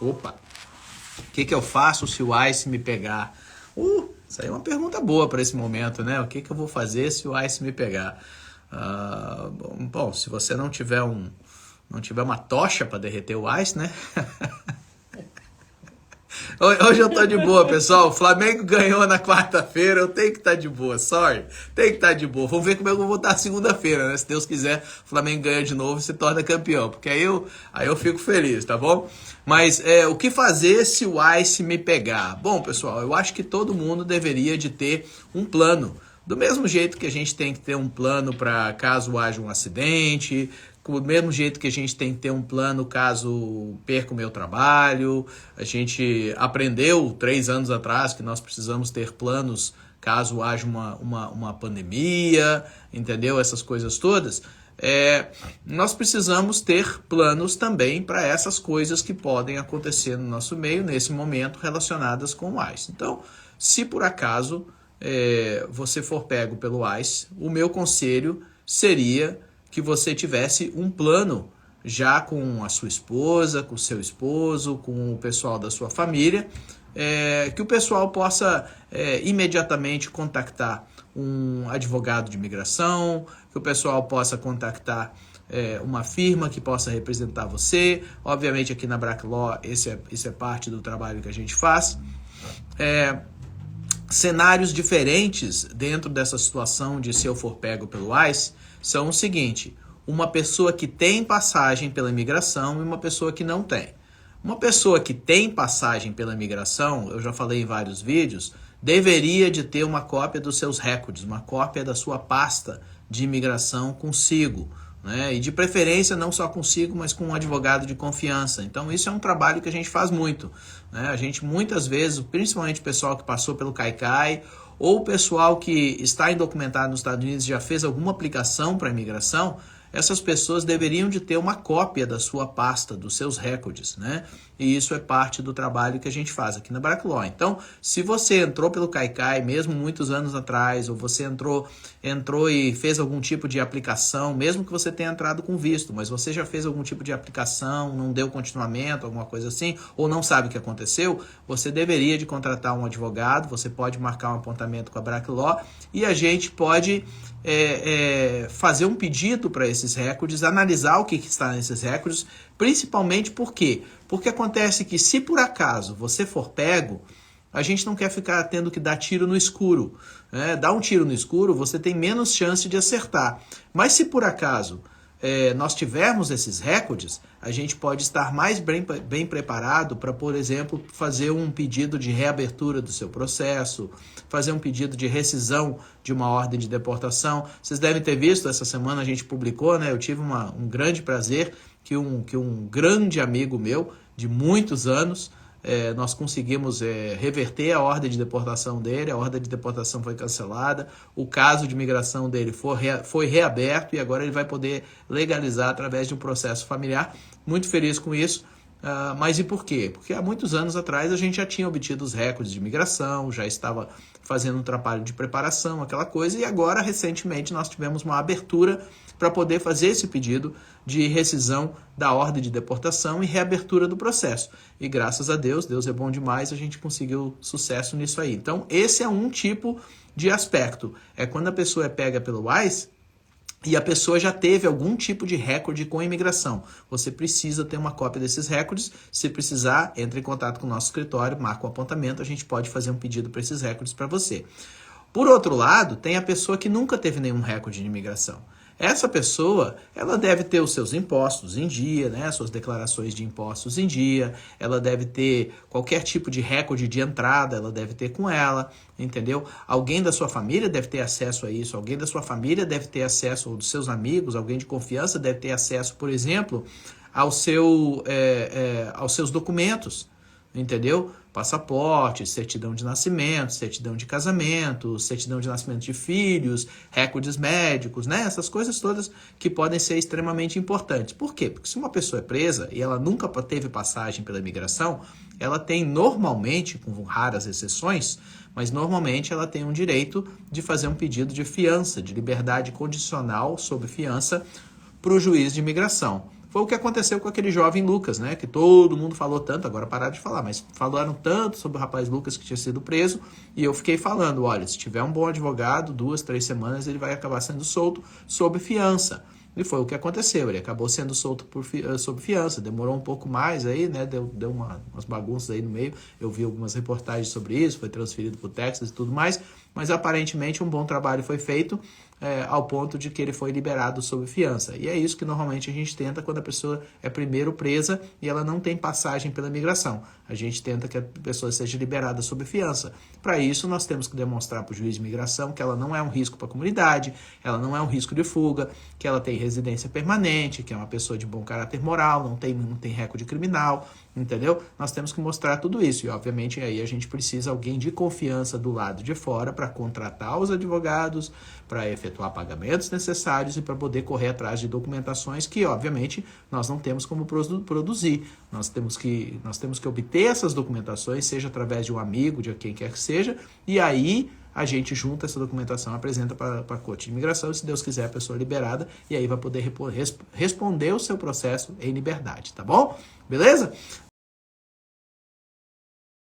Opa, o que eu faço se o ICE me pegar? Isso aí é uma pergunta boa para esse momento, né? O que eu vou fazer se o ICE me pegar? Bom, se você não tiver uma tocha para derreter o ICE, né? Hoje eu tô de boa, pessoal. O Flamengo ganhou na quarta-feira, eu tenho que estar de boa, sorry. Tem que estar de boa. Vamos ver como é que eu vou estar segunda-feira, né? Se Deus quiser, o Flamengo ganha de novo e se torna campeão. Porque aí eu fico feliz, tá bom? Mas o que fazer se o ICE me pegar? Bom, pessoal, eu acho que todo mundo deveria de ter um plano. Do mesmo jeito que a gente tem que ter um plano para caso haja um acidente, do mesmo jeito que a gente tem que ter um plano caso perca o meu trabalho, a gente aprendeu 3 anos atrás que nós precisamos ter planos caso haja uma pandemia, entendeu? Essas coisas todas. Nós precisamos ter planos também para essas coisas que podem acontecer no nosso meio nesse momento relacionadas com o ICE. Então, se por acaso você for pego pelo ICE, o meu conselho seria que você tivesse um plano já com a sua esposa, com o seu esposo, com o pessoal da sua família, que o pessoal possa imediatamente contactar um advogado de imigração, que o pessoal possa contactar uma firma que possa representar você. Obviamente aqui na Brack Law isso é parte do trabalho que a gente faz. Cenários diferentes dentro dessa situação de se eu for pego pelo ICE são o seguinte: uma pessoa que tem passagem pela imigração e uma pessoa que não tem. Uma pessoa que tem passagem pela imigração, eu já falei em vários vídeos, deveria de ter uma cópia dos seus recordes, uma cópia da sua pasta de imigração consigo, né? E de preferência não só consigo, mas com um advogado de confiança. Então isso é um trabalho que a gente faz muito, né? A gente muitas vezes, principalmente o pessoal que passou pelo CAICAI, ou o pessoal que está indocumentado nos Estados Unidos e já fez alguma aplicação para imigração, essas pessoas deveriam de ter uma cópia da sua pasta, dos seus recordes, né? E isso é parte do trabalho que a gente faz aqui na Brack Law. Então, se você entrou pelo CAICAI, mesmo muitos anos atrás, ou você entrou e fez algum tipo de aplicação, mesmo que você tenha entrado com visto, mas você já fez algum tipo de aplicação, não deu continuamento, alguma coisa assim, ou não sabe o que aconteceu, você deveria de contratar um advogado, você pode marcar um apontamento com a Brack Law e a gente pode fazer um pedido para esses recordes, analisar o que está nesses recordes, principalmente por quê? Porque acontece que se por acaso você for pego, a gente não quer ficar tendo que dar tiro no escuro, né? Dar um tiro no escuro, você tem menos chance de acertar. Mas se por acaso nós tivermos esses recordes, a gente pode estar mais bem preparado para, por exemplo, fazer um pedido de reabertura do seu processo, fazer um pedido de rescisão de uma ordem de deportação. Vocês devem ter visto, essa semana a gente publicou, né? Eu tive um grande prazer que um grande amigo meu, de muitos anos, nós conseguimos reverter a ordem de deportação dele, a ordem de deportação foi cancelada, o caso de imigração dele foi reaberto e agora ele vai poder legalizar através de um processo familiar. Muito feliz com isso. Mas e por quê? Porque há muitos anos atrás a gente já tinha obtido os recordes de imigração, já estava fazendo um trabalho de preparação, aquela coisa, e agora, recentemente, nós tivemos uma abertura para poder fazer esse pedido de rescisão da ordem de deportação e reabertura do processo. E graças a Deus, Deus é bom demais, a gente conseguiu sucesso nisso aí. Então, esse é um tipo de aspecto. É quando a pessoa é pega pelo ICE e a pessoa já teve algum tipo de recorde com a imigração. Você precisa ter uma cópia desses recordes. Se precisar, entre em contato com o nosso escritório, marca um apontamento, a gente pode fazer um pedido para esses recordes para você. Por outro lado, tem a pessoa que nunca teve nenhum recorde de imigração. Essa pessoa, ela deve ter os seus impostos em dia, né? Suas declarações de impostos em dia, ela deve ter qualquer tipo de recorde de entrada, ela deve ter com ela, entendeu? Alguém da sua família deve ter acesso a isso, alguém da sua família deve ter acesso, ou dos seus amigos, alguém de confiança deve ter acesso, por exemplo, aos seus documentos, entendeu? Passaporte, certidão de nascimento, certidão de casamento, certidão de nascimento de filhos, recordes médicos, né? Essas coisas todas que podem ser extremamente importantes. Por quê? Porque se uma pessoa é presa e ela nunca teve passagem pela imigração, ela tem normalmente, com raras exceções, mas normalmente ela tem um direito de fazer um pedido de fiança, de liberdade condicional sob fiança para o juiz de imigração. Foi o que aconteceu com aquele jovem Lucas, né? Que todo mundo falou tanto, agora pararam de falar, mas falaram tanto sobre o rapaz Lucas que tinha sido preso, e eu fiquei falando, olha, se tiver um bom advogado, 2, 3 semanas ele vai acabar sendo solto sob fiança. E foi o que aconteceu, ele acabou sendo solto sob fiança, demorou um pouco mais aí, né, deu umas bagunças aí no meio, eu vi algumas reportagens sobre isso, foi transferido para o Texas e tudo mais, mas aparentemente um bom trabalho foi feito, ao ponto de que ele foi liberado sob fiança. E é isso que normalmente a gente tenta quando a pessoa é primeiro presa e ela não tem passagem pela imigração. A gente tenta que a pessoa seja liberada sob fiança. Para isso, nós temos que demonstrar para o juiz de imigração que ela não é um risco para a comunidade, ela não é um risco de fuga, que ela tem residência permanente, que é uma pessoa de bom caráter moral, não tem recorde criminal, entendeu? Nós temos que mostrar tudo isso. E, obviamente, aí a gente precisa de alguém de confiança do lado de fora para contratar os advogados, para efetuar pagamentos necessários e para poder correr atrás de documentações que, obviamente, nós não temos como produzir. Nós temos que obter essas documentações, seja através de um amigo, de quem quer que seja, e aí a gente junta essa documentação, apresenta para a Corte de Imigração, e se Deus quiser, a pessoa é liberada, e aí vai poder responder o seu processo em liberdade, tá bom? Beleza?